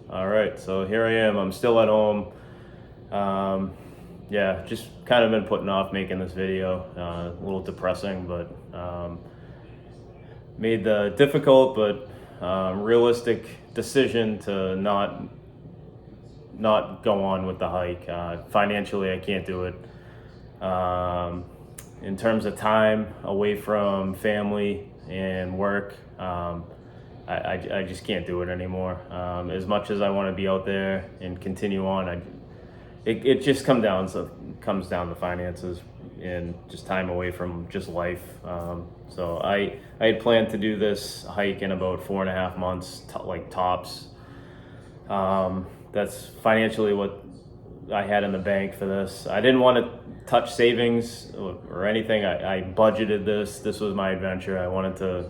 All right, so here I am. I'm still at home. Yeah, just kind of been putting off making this video. A little depressing, but made the difficult but realistic decision to not go on with the hike. Financially, I can't do it. In terms of time away from family and work, I just can't do it anymore. As much as I want to be out there and continue on, it just comes down to finances and just time away from just life. So I had planned to do this hike in about 4.5 months, like tops. That's financially what I had in the bank for this. I didn't want to touch savings or anything. I budgeted this. This was my adventure. I wanted to,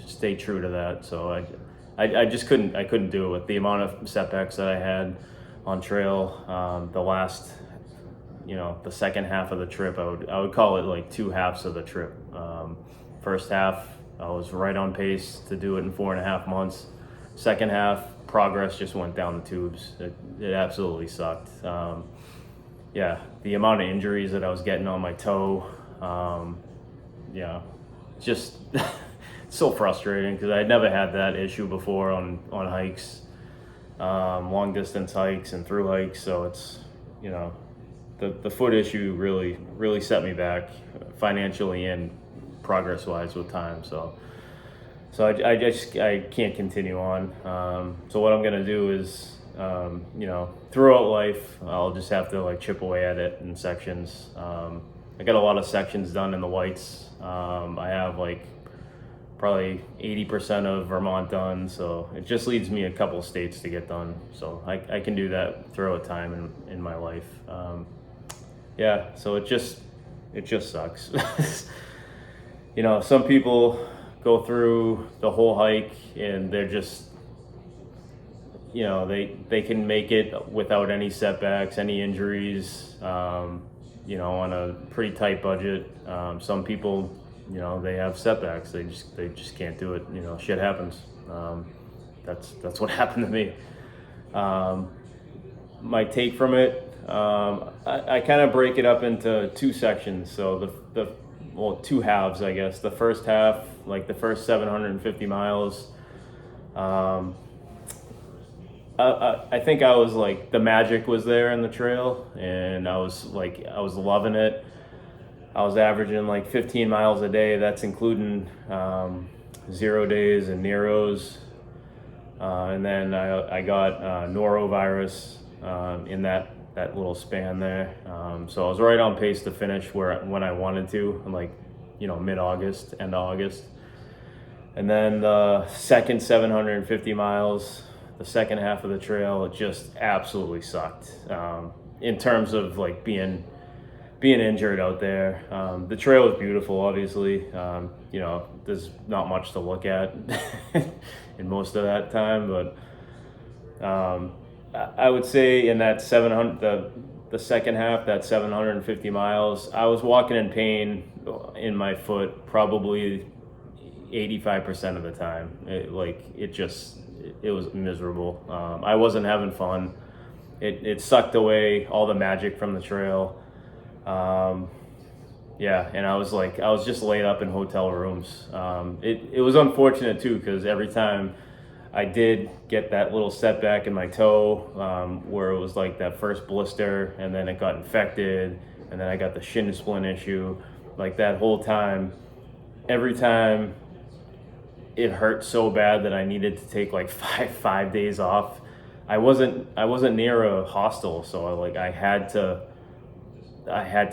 stay true to that. So I just couldn't do it with the amount of setbacks that I had on trail. The second half of the trip, I would call it like two halves of the trip. First half, I was right on pace to do it in 4.5 months. Second half, progress just went down the tubes. It absolutely sucked. The amount of injuries that I was getting on my toe, just so frustrating because I had never had that issue before on hikes, long distance hikes and through hikes. So it's, the foot issue really set me back financially and progress wise with time. So I can't continue on. So what I'm gonna do is, throughout life, I'll just have to like chip away at it in sections. I got a lot of sections done in the whites. I have like probably 80% of Vermont done. So it just leaves me a couple states to get done. So I can do that throughout time in my life. So it just sucks. Some people go through the whole hike and they're just, they can make it without any setbacks, any injuries, on a pretty tight budget. Some people, they have setbacks. They just can't do it. Shit happens. That's what happened to me. My take from it, I kind of break it up into two sections. So two halves, I guess. The first half, like the first 750 miles, I think I was like, the magic was there in the trail, and I was loving it. I was averaging like 15 miles a day. That's including 0 days and Neros. And then I got norovirus in that little span there. So I was right on pace to finish when I wanted to, like, mid-August, end of August. And then the second 750 miles, the second half of the trail, it just absolutely sucked. In terms of like being injured out there. The trail was beautiful, obviously. There's not much to look at in most of that time, but I would say in that 700, the second half, that 750 miles, I was walking in pain in my foot probably 85% of the time. It was miserable. I wasn't having fun. It sucked away all the magic from the trail. And I was just laid up in hotel rooms. It was unfortunate too, because every time I did get that little setback in my toe, where it was like that first blister, and then it got infected, and then I got the shin splint issue. Like that whole time, every time it hurt so bad that I needed to take like five days off. I wasn't near a hostel, so I had to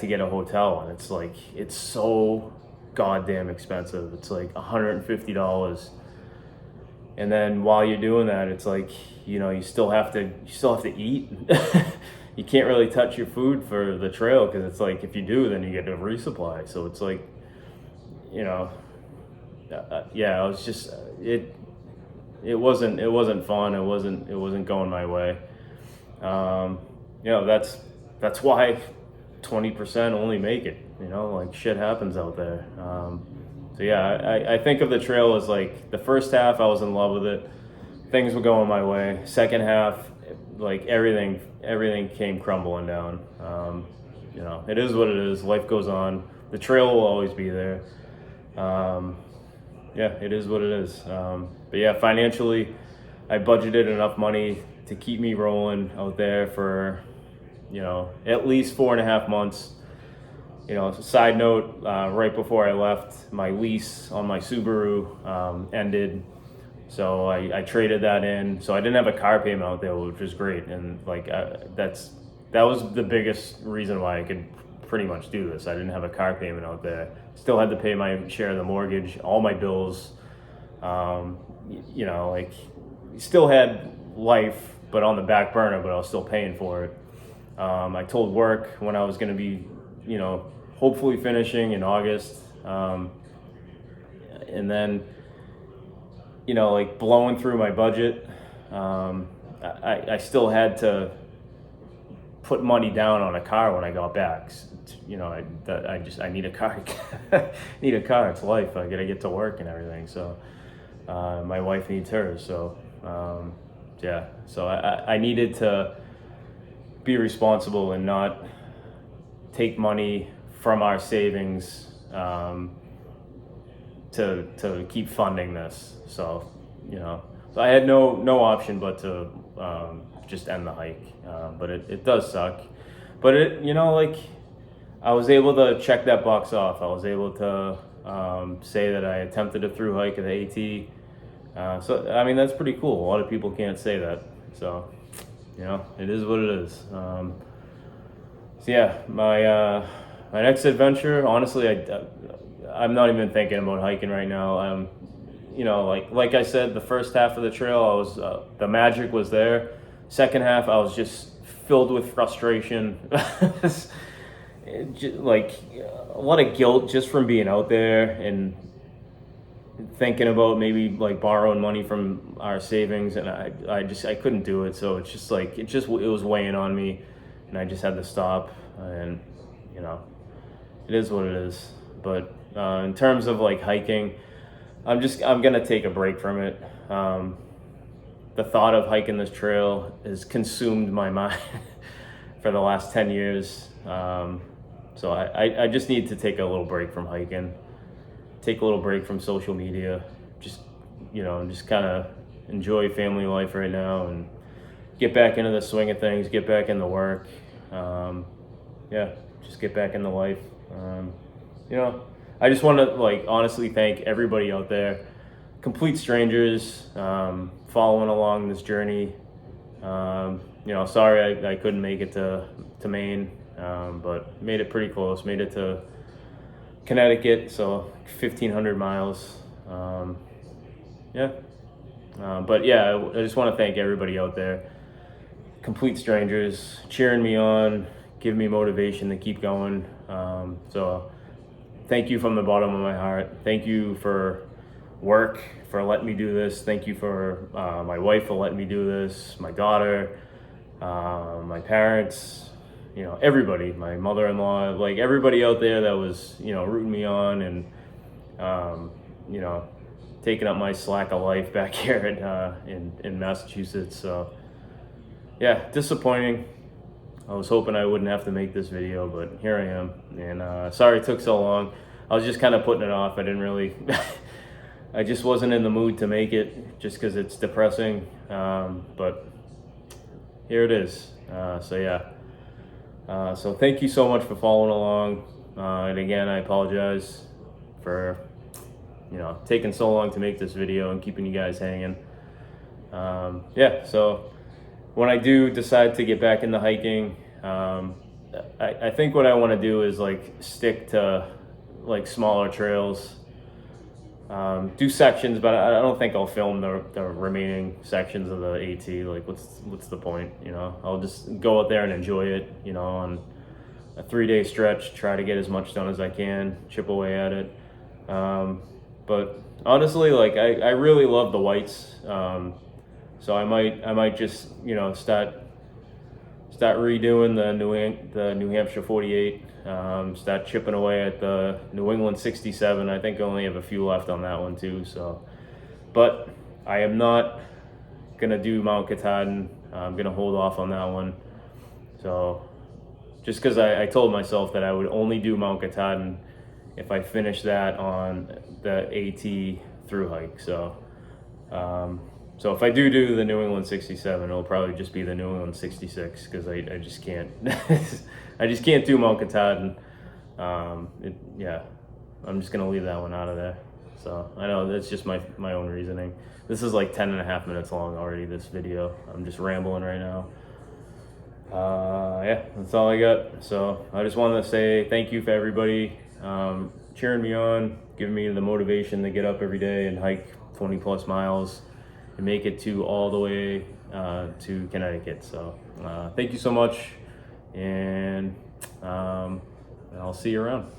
get a hotel, and it's so goddamn expensive. It's like $150. And then while you're doing that, it's like, you still have to eat. You can't really touch your food for the trail, because it's like, if you do, then you get a resupply. So it's like, I was just, it wasn't fun. It wasn't going my way. That's why 20% only make it. Shit happens out there. I think of the trail as like the first half I was in love with it. things were going my way. Second half, like everything came crumbling down. You know, it is what it is. Life goes on. The trail will always be there. Yeah, it is what it is. But yeah, financially, I budgeted enough money to keep me rolling out there for, you know, at least 4.5 months. You know, side note, right before I left, my lease on my Subaru ended. So I traded that in. So I didn't have a car payment out there, which was great. And like, that was the biggest reason why I could pretty much do this. I didn't have a car payment out there. Still had to pay my share of the mortgage, all my bills. You know, like, still had life, but on the back burner, but I was still paying for it. I told work when I was going to be, you know, hopefully finishing in August. And then, you know, like blowing through my budget, I still had to put money down on a car when I got back. You know, I need a car. Need a car. It's life. I gotta get to work and everything. So my wife needs hers. So yeah. So I needed to be responsible and not take money from our savings to keep funding this. So, you know, so I had no option but to just end the hike. But it does suck. But it, you know, like, I was able to check that box off. I was able to say that I attempted a through hike at the AT. So, I mean, that's pretty cool. A lot of people can't say that. So, you know, it is what it is. So yeah, my next adventure, honestly, I'm not even thinking about hiking right now. You know, like I said, the first half of the trail, I was the magic was there. Second half, I was just filled with frustration, like a lot of guilt just from being out there and thinking about maybe like borrowing money from our savings, and I couldn't do it. So it's just like it was weighing on me, and I just had to stop. And you know, it is what it is. But in terms of like hiking, I'm gonna take a break from it. The thought of hiking this trail has consumed my mind for the last 10 years. So I just need to take a little break from hiking, take a little break from social media, just, you know, just kind of enjoy family life right now and get back into the swing of things, get back into work. Yeah, just get back into life. You know, I just want to like honestly thank everybody out there, complete strangers, following along this journey. You know, sorry I couldn't make it to Maine, but made it pretty close. Made it to Connecticut, so 1,500 miles. Yeah, but yeah, I just want to thank everybody out there, complete strangers, cheering me on, giving me motivation to keep going. So thank you from the bottom of my heart. Thank you for work, for letting me do this. Thank you for my wife for letting me do this, my daughter, my parents, you know, everybody, my mother-in-law, like everybody out there that was, you know, rooting me on and, you know, taking up my slack of life back here in Massachusetts. So yeah, disappointing. I was hoping I wouldn't have to make this video, but here I am. And sorry it took so long. I was just kind of putting it off. I didn't really, I just wasn't in the mood to make it just because it's depressing. But here it is. So yeah. So thank you so much for following along. And again, I apologize for, you know, taking so long to make this video and keeping you guys hanging. Yeah, so when I do decide to get back into hiking, I think what I want to do is like stick to like smaller trails, do sections, but I don't think I'll film the remaining sections of the AT. Like what's the point, you know? I'll just go out there and enjoy it, you know, on a 3-day stretch, try to get as much done as I can, chip away at it. But honestly, like I really love the whites. So I might just, you know, start redoing the New Hampshire 48, start chipping away at the New England 67. I think I only have a few left on that one too. So, but I am not gonna do Mount Katahdin. I'm gonna hold off on that one. So just because I told myself that I would only do Mount Katahdin if I finish that on the AT through hike. So so if I do the New England 67, it'll probably just be the New England 66 because I just can't I just can't do Mount Katahdin. Yeah, I'm just gonna leave that one out of there. So I know that's just my own reasoning. This is like 10.5 minutes long already, this video. I'm just rambling right now. Yeah, that's all I got. So I just wanted to say thank you for everybody cheering me on, giving me the motivation to get up every day and hike 20 plus miles and make it to all the way to Connecticut. So thank you so much, and I'll see you around.